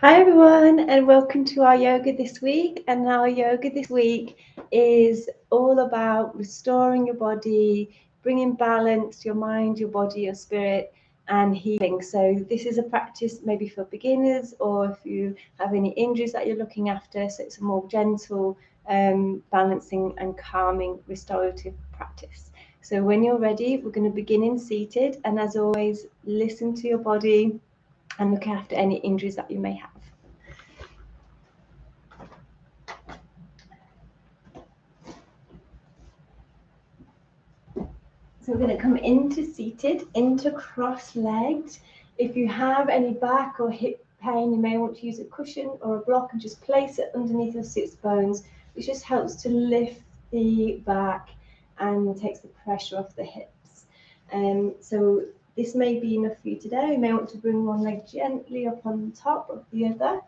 Hi everyone, and welcome to our yoga this week. And our yoga this week is all about restoring your body, bringing balance to your mind, your body, your spirit, and healing. So this is a practice maybe for beginners, or if you have any injuries that you're looking after. So it's a more gentle, balancing and calming restorative practice. So when you're ready, we're going to begin in seated, and as always, listen to your body and look after any injuries that you may have. So we're going to come into seated, into cross-legged. If you have any back or hip pain, you may want to use a cushion or a block and just place it underneath your sits bones, which just helps to lift the back and takes the pressure off the hips. So this may be enough for you today. You may want to bring one leg gently up on top of the other.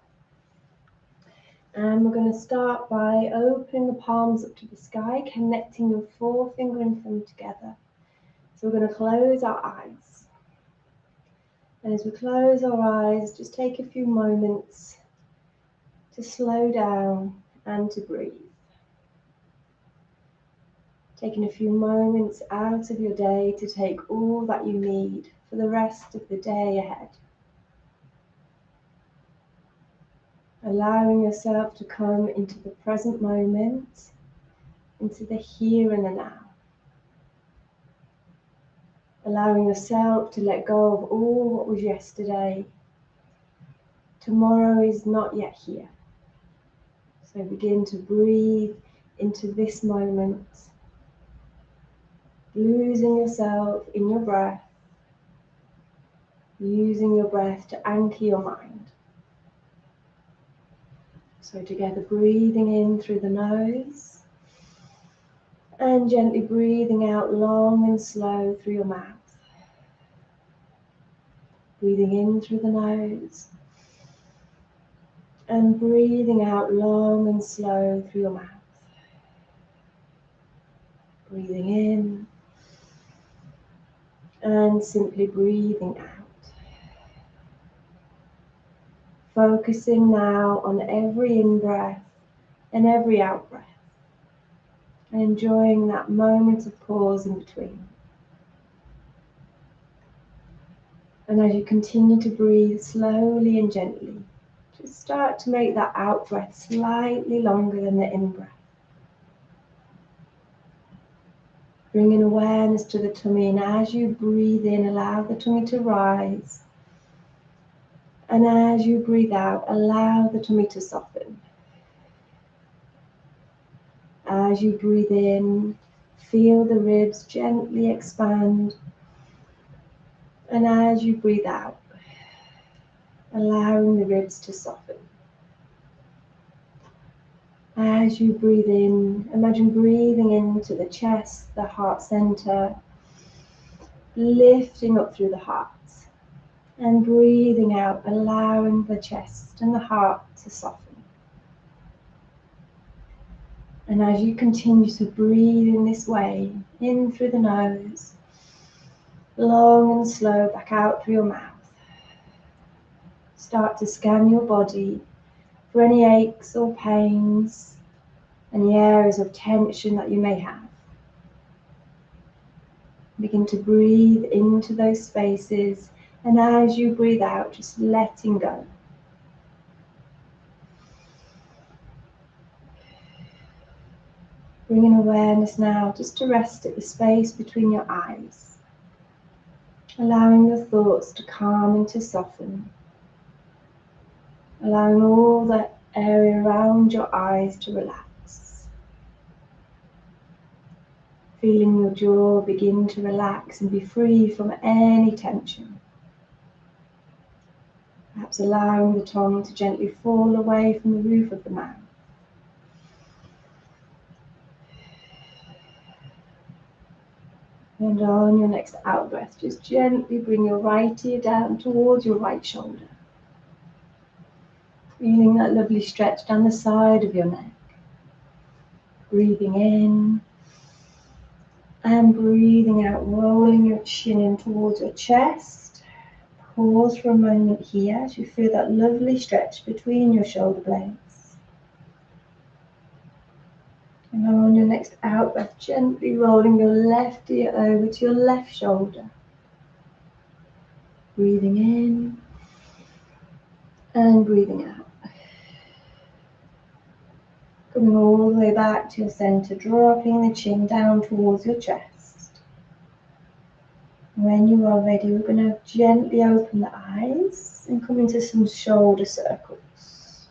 And we're going to start by opening the palms up to the sky, connecting your forefinger and thumb together. So we're going to close our eyes. And as we close our eyes, just take a few moments to slow down and to breathe. Taking a few moments out of your day to take all that you need for the rest of the day ahead. Allowing yourself to come into the present moment, into the here and the now. Allowing yourself to let go of all what was yesterday. Tomorrow is not yet here. So begin to breathe into this moment, losing yourself in your breath, using your breath to anchor your mind. So together, breathing in through the nose and gently breathing out long and slow through your mouth. Breathing in through the nose and breathing out long and slow through your mouth. Breathing in and simply breathing out. Focusing now on every in-breath and every out-breath, and enjoying that moment of pause in between. And as you continue to breathe slowly and gently, just start to make that out-breath slightly longer than the in-breath. Bringing awareness to the tummy, and as you breathe in, allow the tummy to rise. And as you breathe out, allow the tummy to soften. As you breathe in, feel the ribs gently expand. And as you breathe out, allowing the ribs to soften. As you breathe in, imagine breathing into the chest, the heart center, lifting up through the heart. And breathing out, allowing the chest and the heart to soften. And as you continue to breathe in this way, in through the nose, long and slow back out through your mouth, start to scan your body for any aches or pains, any areas of tension that you may have. Begin to breathe into those spaces, and as you breathe out, just letting go. Bringing awareness now just to rest at the space between your eyes, allowing your thoughts to calm and to soften, allowing all that area around your eyes to relax. Feeling your jaw begin to relax and be free from any tension. Perhaps allowing the tongue to gently fall away from the roof of the mouth. And on your next out breath, just gently bring your right ear down towards your right shoulder. Feeling that lovely stretch down the side of your neck. Breathing in and breathing out, rolling your chin in towards your chest, Pause for a moment here as you feel that lovely stretch between your shoulder blades. And now on your next out breath, gently rolling your left ear over to your left shoulder. Breathing in and breathing out. Coming all the way back to your center, dropping the chin down towards your chest. When you are ready, we're going to gently open the eyes and come into some shoulder circles.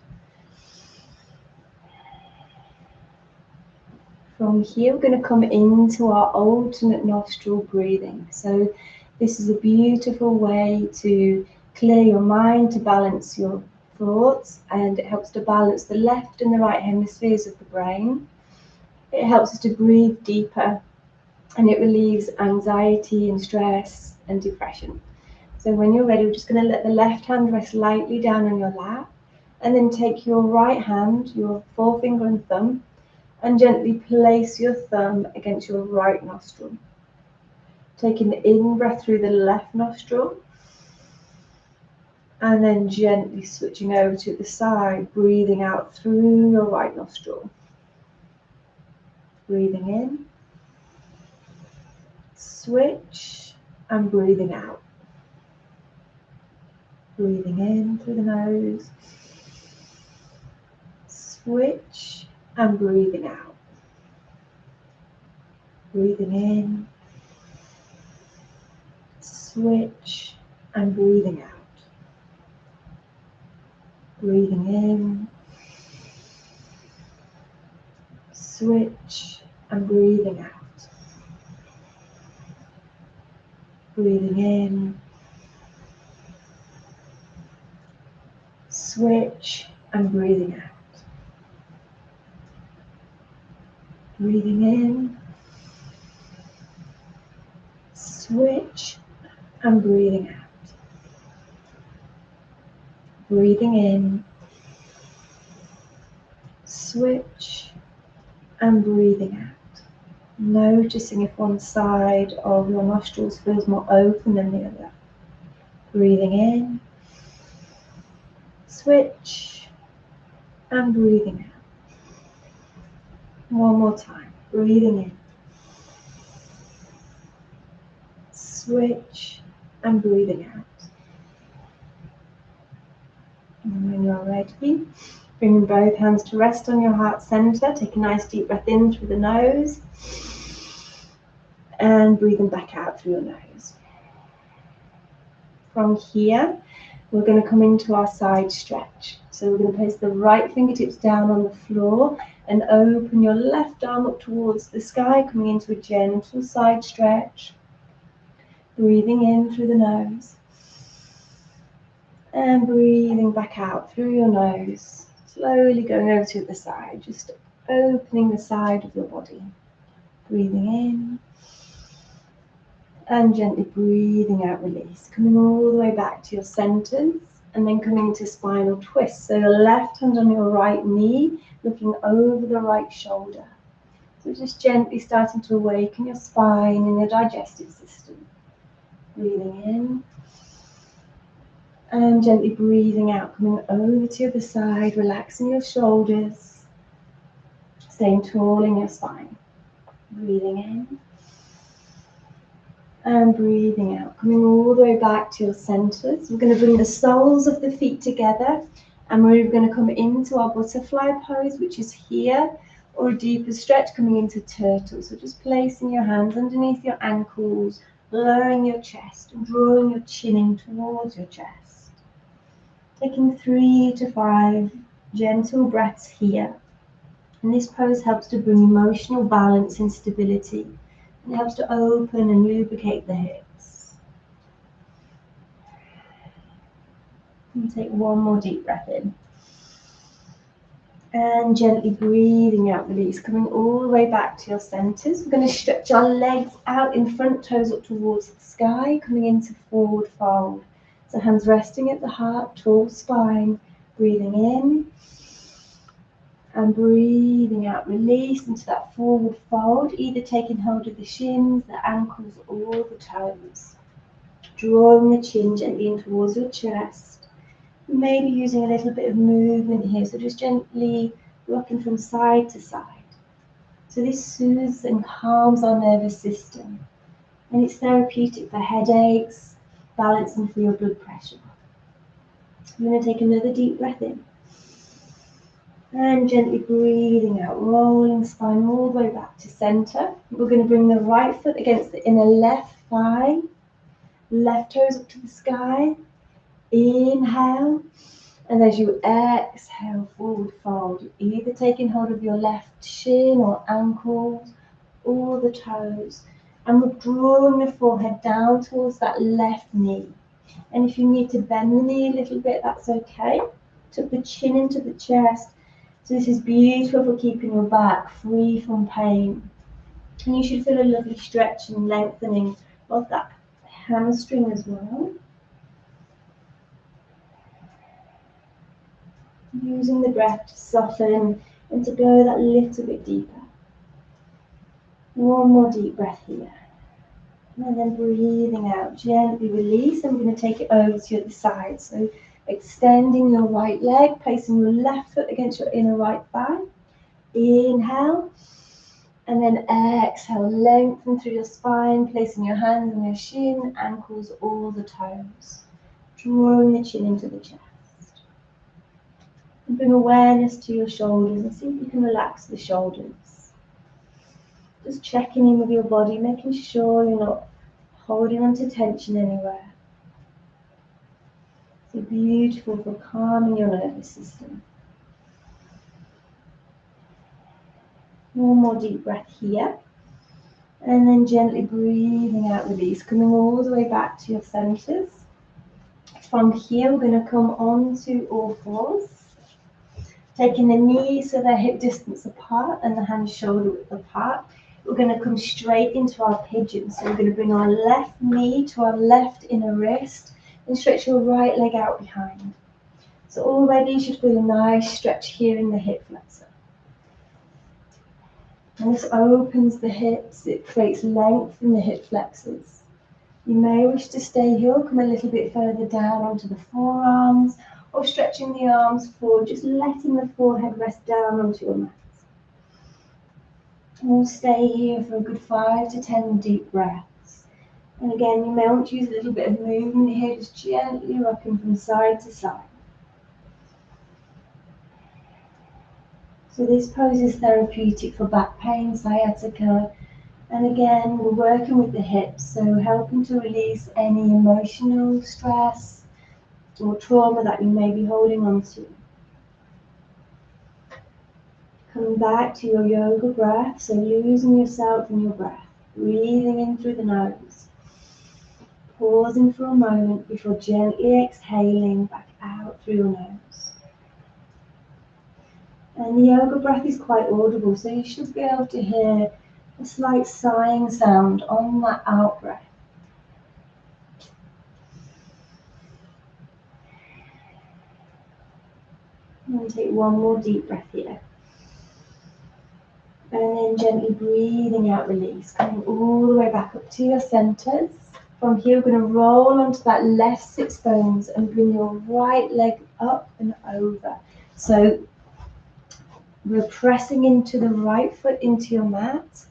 From here, we're going to come into our alternate nostril breathing. So this is a beautiful way to clear your mind, to balance your thoughts, and it helps to balance the left and the right hemispheres of the brain. It helps us to breathe deeper, and it relieves anxiety and stress and depression. So when you're ready, we're just going to let the left hand rest lightly down on your lap, and then take your right hand, your forefinger and thumb, and gently place your thumb against your right nostril. Taking the in breath through the left nostril, and then gently switching over to the side, breathing out through your right nostril. Breathing in, switch, and breathing out. Breathing in through the nose, switch, and breathing out. Breathing in, switch, and breathing out. Breathing in, switch, and breathing out. Breathing in, switch, and breathing out. Breathing in, switch, and breathing out. Breathing in, switch, and breathing out. Noticing if one side of your nostrils feels more open than the other. Breathing in, switch, and breathing out. One more time. Breathing in, switch, and breathing out. And when you're ready, bringing both hands to rest on your heart center. Take a nice deep breath in through the nose and breathing back out through your nose. From here, we're going to come into our side stretch. So we're going to place the right fingertips down on the floor and open your left arm up towards the sky, coming into a gentle side stretch. Breathing in through the nose and breathing back out through your nose. Slowly going over to the side, just opening the side of your body. Breathing in and gently breathing out, release. Coming all the way back to your centers and then coming into spinal twist. So your left hand on your right knee, looking over the right shoulder. So just gently starting to awaken your spine and your digestive system. Breathing in and gently breathing out, coming over to the other side, relaxing your shoulders, staying tall in your spine. Breathing in and breathing out, coming all the way back to your centers. We're going to bring the soles of the feet together and we're going to come into our butterfly pose, which is here, or a deeper stretch coming into turtle. So just placing your hands underneath your ankles, lowering your chest and drawing your chin in towards your chest. Taking 3 to 5 gentle breaths here. And this pose helps to bring emotional balance and stability. It helps to open and lubricate the hips. And take one more deep breath in. And gently breathing out, release, coming all the way back to your centers. We're going to stretch our legs out in front, toes up towards the sky, coming into forward fold. So hands resting at the heart, tall spine, breathing in and breathing out, release into that forward fold, either taking hold of the shins, the ankles, or the toes. drawing the chin gently in towards your chest. Maybe using a little bit of movement here, so just gently rocking from side to side. So this soothes and calms our nervous system, and it's therapeutic for headaches, balancing for your blood pressure. I'm going to take another deep breath in. And gently breathing out, rolling spine all the way back to center. We're going to bring the right foot against the inner left thigh, left toes up to the sky. Inhale, and as you exhale, forward fold. You're either taking hold of your left shin or ankles, or the toes. And we're drawing the forehead down towards that left knee. And if you need to bend the knee a little bit, that's okay. Tuck the chin into the chest. So this is beautiful for keeping your back free from pain. And you should feel a lovely stretch and lengthening of that hamstring as well. Using the breath to soften and to go that little bit deeper. One more deep breath here. And then breathing out, gently release. And we're going to take it over to the other side. So extending your right leg, placing your left foot against your inner right thigh. Inhale. And then exhale, lengthen through your spine, placing your hands on your shin, ankles, all the toes. Drawing the chin into the chest. And bring awareness to your shoulders and see if you can relax the shoulders. Just checking in with your body, making sure you're not holding on to tension anywhere. So beautiful for calming your nervous system. One more deep breath here. And then gently breathing out, release, coming all the way back to your centers. From here, we're going to come onto all fours. Taking the knees so they're hip distance apart and the hands shoulder width apart. We're going to come straight into our pigeon. So we're going to bring our left knee to our left inner wrist and stretch your right leg out behind. So already you should feel a nice stretch here in the hip flexor. And this opens the hips, it creates length in the hip flexors. You may wish to stay here, come a little bit further down onto the forearms, or stretching the arms forward, just letting the forehead rest down onto your mat. We'll stay here for a good 5 to 10 deep breaths. And again, you may want to use a little bit of movement here, just gently rocking from side to side. So this pose is therapeutic for back pain, sciatica, and again, we're working with the hips, so helping to release any emotional stress or trauma that you may be holding on to. Coming back to your yoga breath, so losing yourself in your breath, breathing in through the nose, pausing for a moment before gently exhaling back out through your nose. And the yoga breath is quite audible, so you should be able to hear a slight sighing sound on that out breath. And take one more deep breath here. And then gently breathing out, release, coming all the way back up to your centers. From here, we're going to roll onto that left sits bones and bring your right leg up and over. So we're pressing into the right foot into your mat.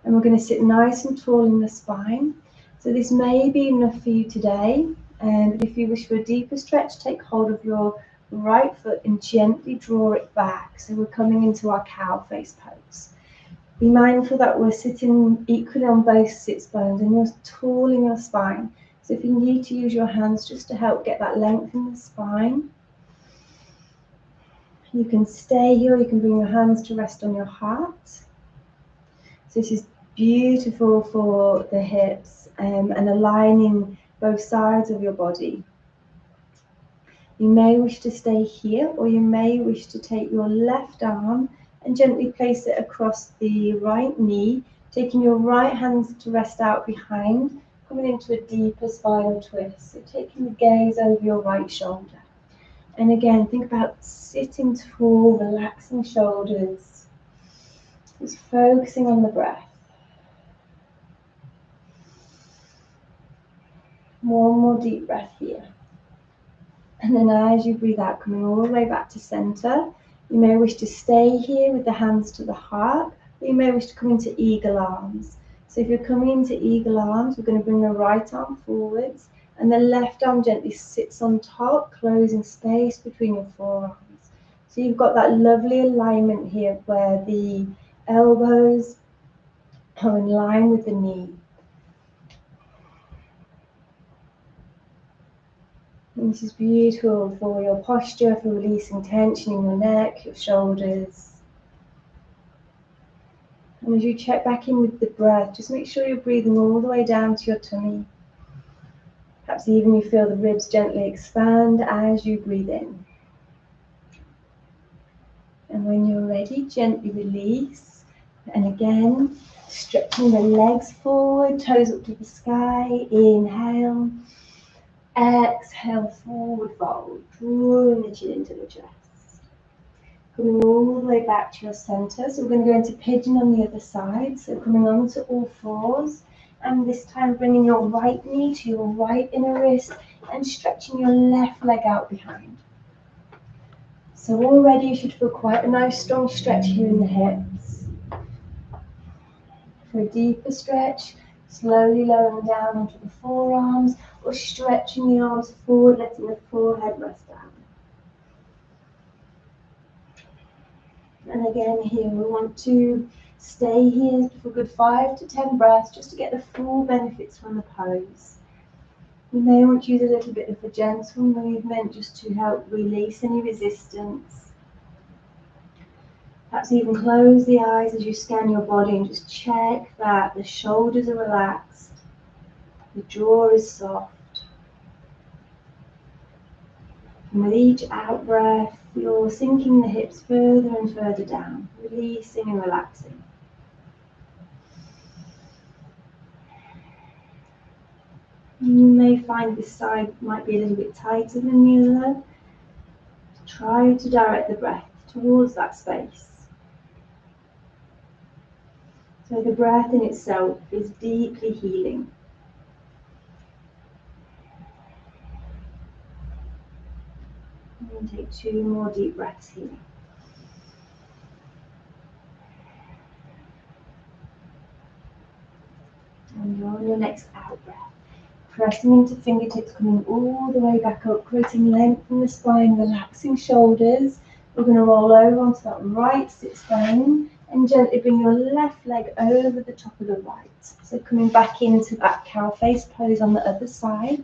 And we're going to sit nice and tall in the spine. So this may be enough for you today. But if you wish for a deeper stretch, take hold of your right foot and gently draw it back. So we're coming into our cow face pose. Be mindful that we're sitting equally on both sits bones and you're tall in your spine. So if you need to use your hands just to help get that length in the spine, you can stay here, you can bring your hands to rest on your heart. So this is beautiful for the hips and aligning both sides of your body. You may wish to stay here, or you may wish to take your left arm and gently place it across the right knee, taking your right hand to rest out behind, coming into a deeper spinal twist. So taking the gaze over your right shoulder. And again, think about sitting tall, relaxing shoulders, just focusing on the breath. One more deep breath here. And then as you breathe out, coming all the way back to center, you may wish to stay here with the hands to the heart, or you may wish to come into eagle arms. So if you're coming into eagle arms, we're going to bring the right arm forwards, and the left arm gently sits on top, closing space between your forearms. So you've got that lovely alignment here where the elbows are in line with the knee. And this is beautiful for your posture, for releasing tension in your neck, your shoulders. And as you check back in with the breath, just make sure you're breathing all the way down to your tummy. Perhaps even you feel the ribs gently expand as you breathe in. And when you're ready, gently release. And again, stretching the legs forward, toes up to the sky. Inhale. Exhale, forward fold, drawing the chin into the chest. Coming all the way back to your center. So we're going to go into pigeon on the other side. So coming onto all fours. And this time bringing your right knee to your right inner wrist and stretching your left leg out behind. So already you should feel quite a nice strong stretch here in the hips. For a deeper stretch, slowly lowering down onto the forearms or stretching the arms forward, letting the forehead rest down. And again here, we want to stay here for a good 5 to 10 breaths just to get the full benefits from the pose. You may want to use a little bit of a gentle movement just to help release any resistance. Perhaps even close the eyes as you scan your body and just check that the shoulders are relaxed, the jaw is soft. And with each out breath, you're sinking the hips further and further down, releasing and relaxing. You may find this side might be a little bit tighter than the other. Try to direct the breath towards that space. So the breath in itself is deeply healing. And take 2 more deep breaths here. And you're on your next out breath. Pressing into fingertips, coming all the way back up, creating length in the spine, relaxing shoulders. We're going to roll over onto that right sit bone and gently bring your left leg over the top of the right. So coming back into that cow face pose on the other side.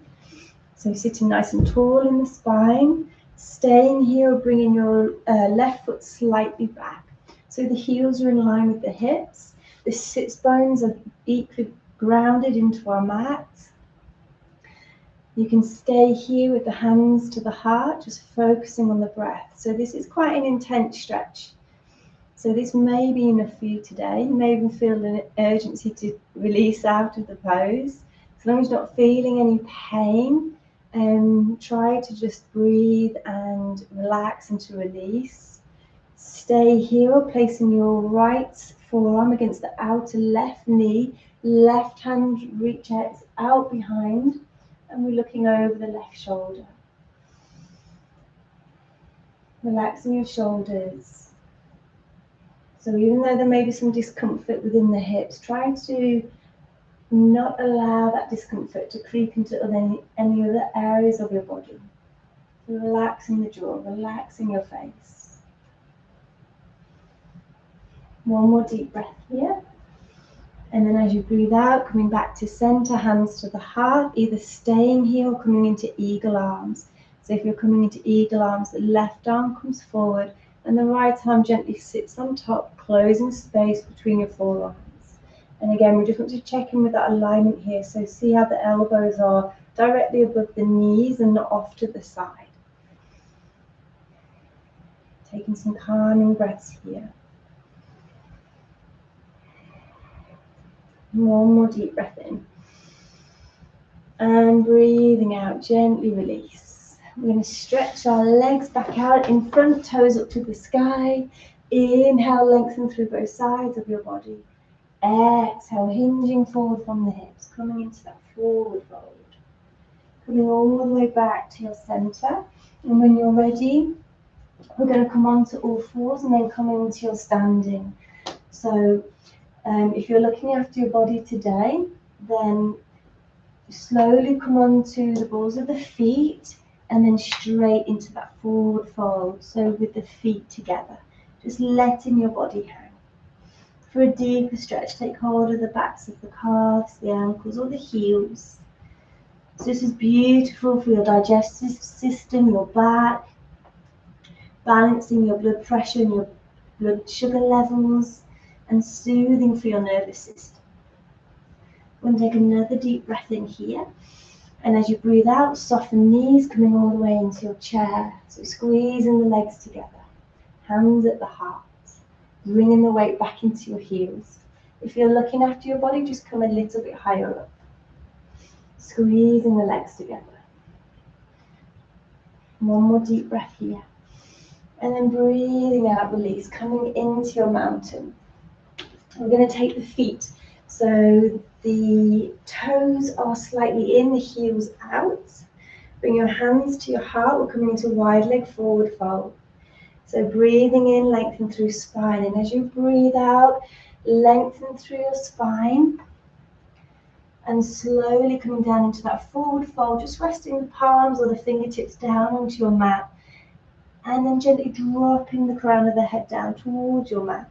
So sitting nice and tall in the spine. Staying here, bringing your left foot slightly back. So the heels are in line with the hips. The sits bones are deeply grounded into our mat. You can stay here with the hands to the heart, just focusing on the breath. So this is quite an intense stretch. So this may be enough for you today. You may even feel an urgency to release out of the pose. As long as you're not feeling any pain, try to just breathe and relax and to release. Stay here, placing your right forearm against the outer left knee. Left hand reaches out behind. And we're looking over the left shoulder. Relaxing your shoulders. So even though there may be some discomfort within the hips, try to not allow that discomfort to creep into any other areas of your body. Relaxing the jaw, relaxing your face. One more deep breath here. And then as you breathe out, coming back to center, hands to the heart, either staying here or coming into eagle arms. So if you're coming into eagle arms, the left arm comes forward and the right arm gently sits on top, closing space between your forearms. And again, we just want to check in with that alignment here. So see how the elbows are directly above the knees and not off to the side. Taking some calming breaths here. One more deep breath in. And breathing out, gently release. We're going to stretch our legs back out in front, toes up to the sky. Inhale, lengthen through both sides of your body. Exhale, hinging forward from the hips, coming into that forward fold. Coming all the way back to your center. And when you're ready, we're going to come onto all fours and then come into your standing. So if you're looking after your body today, then slowly come onto the balls of the feet and then straight into that forward fold. So with the feet together, just letting your body hang. For a deeper stretch, take hold of the backs of the calves, the ankles, or the heels. So this is beautiful for your digestive system, your back, balancing your blood pressure and your blood sugar levels, and soothing for your nervous system. We're going to take another deep breath in here. And as you breathe out, soften knees, coming all the way into your chair. So squeezing the legs together, hands at the heart, bringing the weight back into your heels. If you're looking after your body, just come a little bit higher up. Squeezing the legs together. One more deep breath here. And then breathing out, release, coming into your mountain. We're going to take the feet. So the toes are slightly in, the heels out. Bring your hands to your heart. We're coming into wide leg forward fold. So breathing in, lengthen through spine. And as you breathe out, lengthen through your spine. And slowly coming down into that forward fold, just resting the palms or the fingertips down onto your mat. And then gently dropping the crown of the head down towards your mat.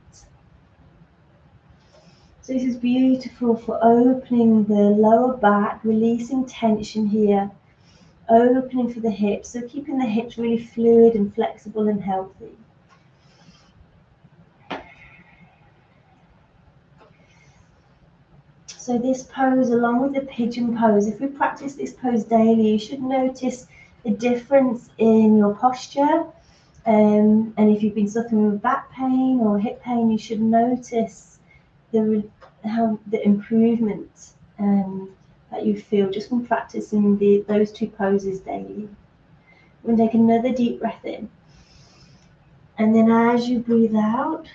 So this is beautiful for opening the lower back, releasing tension here. Opening for the hips, so keeping the hips really fluid and flexible and healthy. So this pose, along with the pigeon pose, if we practice this pose daily, you should notice the difference in your posture. And if you've been suffering with back pain or hip pain, you should notice the improvement that you feel just from practicing those two poses daily. We're going to take another deep breath in. And then as you breathe out,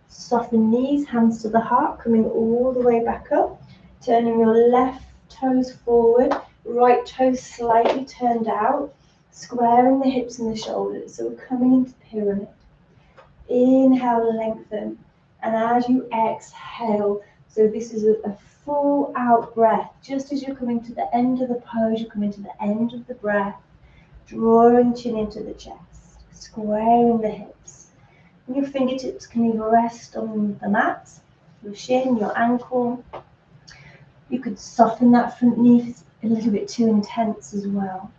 soften knees, hands to the heart, coming all the way back up. Turning your left toes forward, right toes slightly turned out. Squaring the hips and the shoulders. So we're coming into pyramid. Inhale, lengthen. And as you exhale, so this is a full out breath. Just as you're coming to the end of the pose, you're coming to the end of the breath. Drawing chin into the chest. Squaring the hips. And your fingertips can either rest on the mat, your shin, your ankle. You could soften that front knee if it's a little bit too intense as well.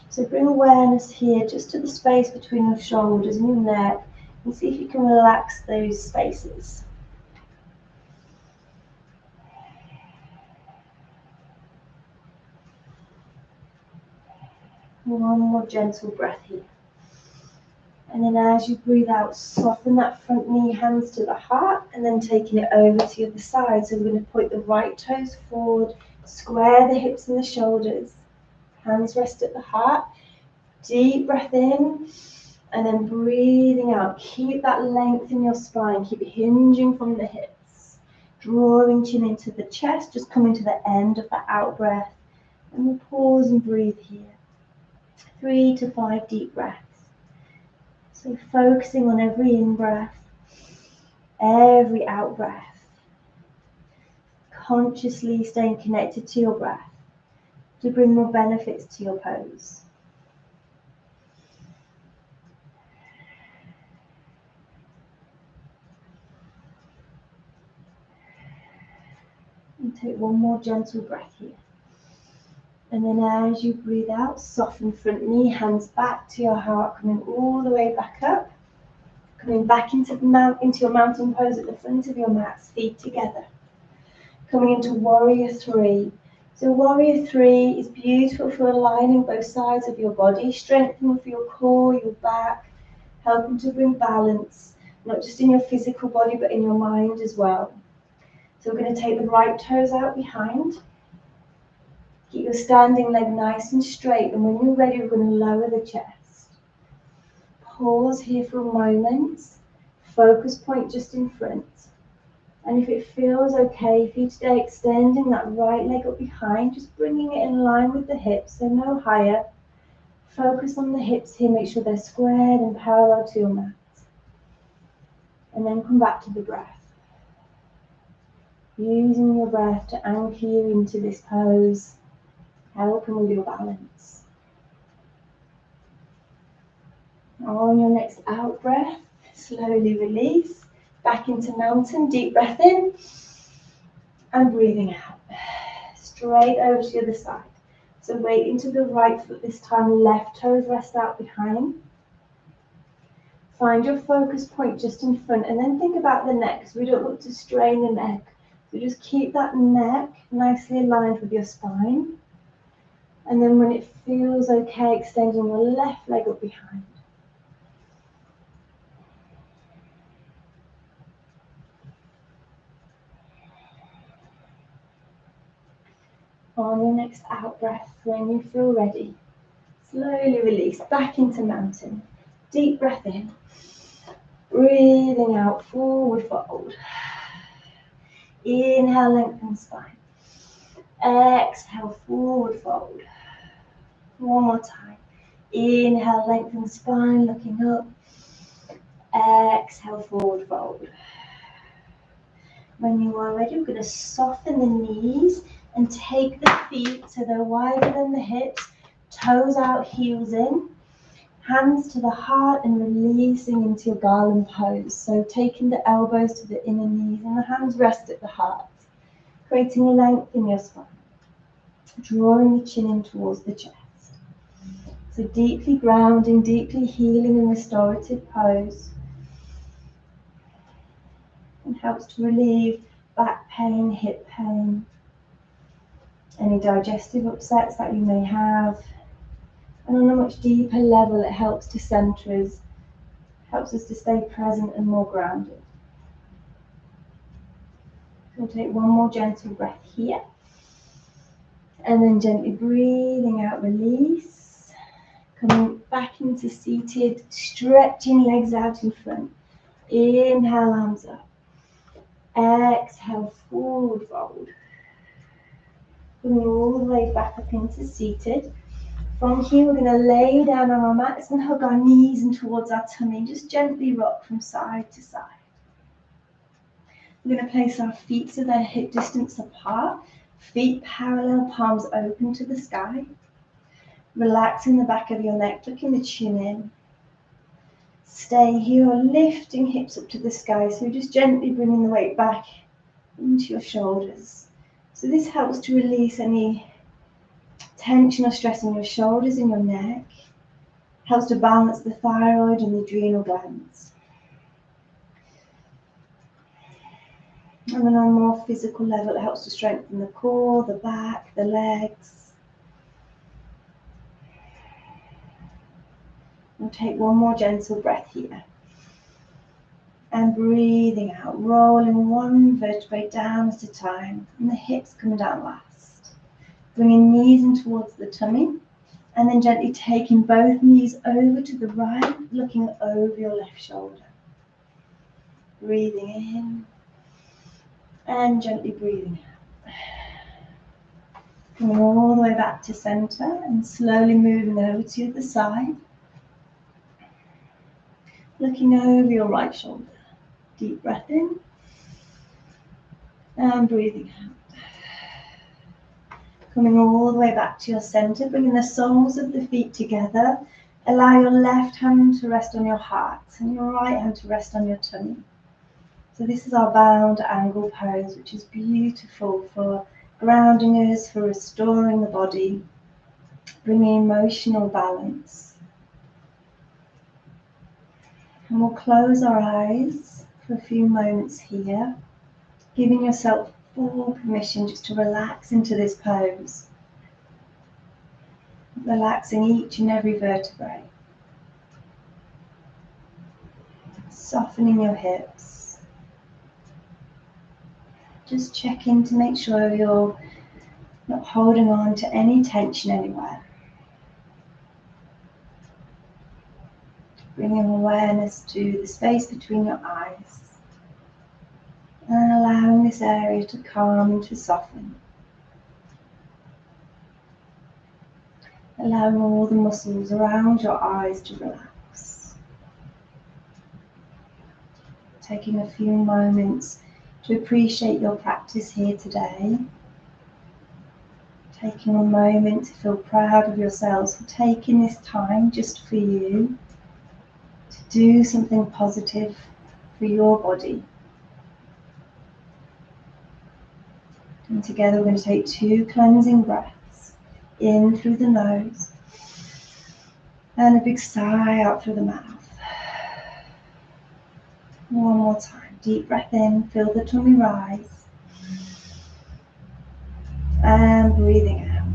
So bring awareness here just to the space between your shoulders and your neck, and see if you can relax those spaces. One more gentle breath here. And then as you breathe out, soften that front knee, hands to the heart, and then taking it over to the other side. So we're going to point the right toes forward, square the hips and the shoulders. Hands rest at the heart. Deep breath in, and then breathing out. Keep that length in your spine. Keep hinging from the hips. Drawing chin into the chest, just coming to the end of that out breath. And we'll pause and breathe here. 3 to 5 deep breaths. So focusing on every in-breath, every out-breath. Consciously staying connected to your breath to bring more benefits to your pose. And take one more gentle breath here. And then as you breathe out, soften front knee, hands back to your heart, coming all the way back up. Coming back into your mountain pose at the front of your mat, feet together. Coming into warrior 3. So warrior 3 is beautiful for aligning both sides of your body, strengthening for your core, your back, helping to bring balance, not just in your physical body, but in your mind as well. So we're going to take the right toes out behind. Keep your standing leg nice and straight, and when you're ready, we're going to lower the chest. Pause here for a moment. Focus point just in front. And if it feels okay for you today, extending that right leg up behind, just bringing it in line with the hips, so no higher. Focus on the hips here, make sure they're squared and parallel to your mat. And then come back to the breath. Using your breath to anchor you into this pose, helping with your balance. On your next out breath, slowly release, back into mountain, deep breath in, and breathing out. Straight over to the other side. So weight into the right foot this time, left toes rest out behind. Find your focus point just in front, and then think about the neck, so we don't want to strain the neck. So just keep that neck nicely aligned with your spine. And then when it feels okay, extending your left leg up behind. On your next out breath, when you feel ready, slowly release back into mountain. Deep breath in. Breathing out, forward fold. Inhale, lengthen spine. Exhale, forward fold. One more time. Inhale, lengthen spine, looking up. Exhale, forward fold. When you are ready, we're going to soften the knees and take the feet so they're wider than the hips. Toes out, heels in. Hands to the heart and releasing into your garland pose. So taking the elbows to the inner knees and the hands rest at the heart. Creating length in your spine. Drawing the chin in towards the chest. So deeply grounding, deeply healing and restorative pose. And helps to relieve back pain, hip pain, any digestive upsets that you may have. And on a much deeper level, it helps to center us, helps us to stay present and more grounded. We'll take one more gentle breath here. And then gently breathing out, release. Coming back into seated, stretching legs out in front. Inhale, arms up. Exhale, forward fold. Coming all the way back up into seated. From here, we're going to lay down on our mats and hug our knees in towards our tummy. And just gently rock from side to side. We're going to place our feet so they're hip distance apart. Feet parallel, palms open to the sky. Relaxing the back of your neck, tucking the chin in. Stay here, lifting hips up to the sky. So just gently bringing the weight back into your shoulders. So this helps to release any tension or stress in your shoulders and your neck. Helps to balance the thyroid and the adrenal glands. And then on a more physical level, it helps to strengthen the core, the back, the legs. We'll take one more gentle breath here. And breathing out, rolling one vertebrae down at a time, and the hips coming down last. Bringing knees in towards the tummy, and then gently taking both knees over to the right, looking over your left shoulder. Breathing in, and gently breathing out. Coming all the way back to center, and slowly moving over to the other side. Looking over your right shoulder. Deep breath in, and breathing out. Coming all the way back to your center, bringing the soles of the feet together. Allow your left hand to rest on your heart and your right hand to rest on your tummy. So this is our bound angle pose, which is beautiful for grounding us, for restoring the body, bringing emotional balance. And we'll close our eyes for a few moments here, giving yourself full permission just to relax into this pose. Relaxing each and every vertebrae. Softening your hips. Just check in to make sure you're not holding on to any tension anywhere. Bringing awareness to the space between your eyes. And allowing this area to calm and to soften. Allowing all the muscles around your eyes to relax. Taking a few moments to appreciate your practice here today. Taking a moment to feel proud of yourselves for taking this time just for you to do something positive for your body. And together we're going to take 2 cleansing breaths in through the nose and a big sigh out through the mouth. One more time. Deep breath in, feel the tummy rise. And breathing out.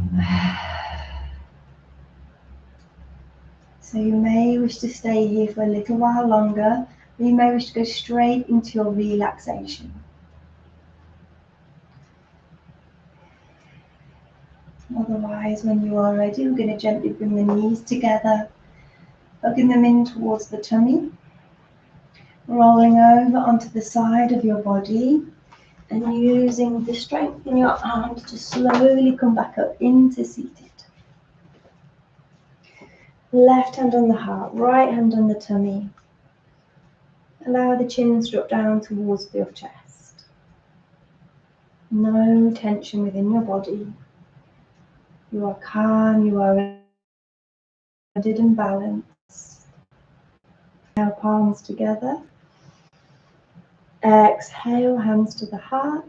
So you may wish to stay here for a little while longer, or you may wish to go straight into your relaxation. Otherwise, when you are ready, we're going to gently bring the knees together, hugging them in towards the tummy, rolling over onto the side of your body, and using the strength in your arms to slowly come back up into seated. Left hand on the heart, right hand on the tummy. Allow the chin to drop down towards your chest. No tension within your body. You are calm, you are grounded and balanced. Now palms together. Exhale, hands to the heart,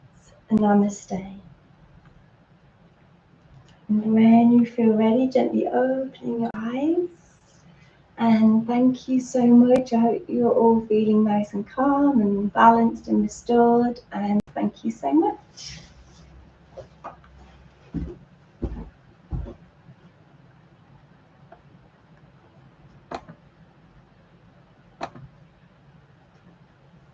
and Namaste. And when you feel ready, gently opening your eyes. And thank you so much. I hope you're all feeling nice and calm and balanced and restored. And thank you so much.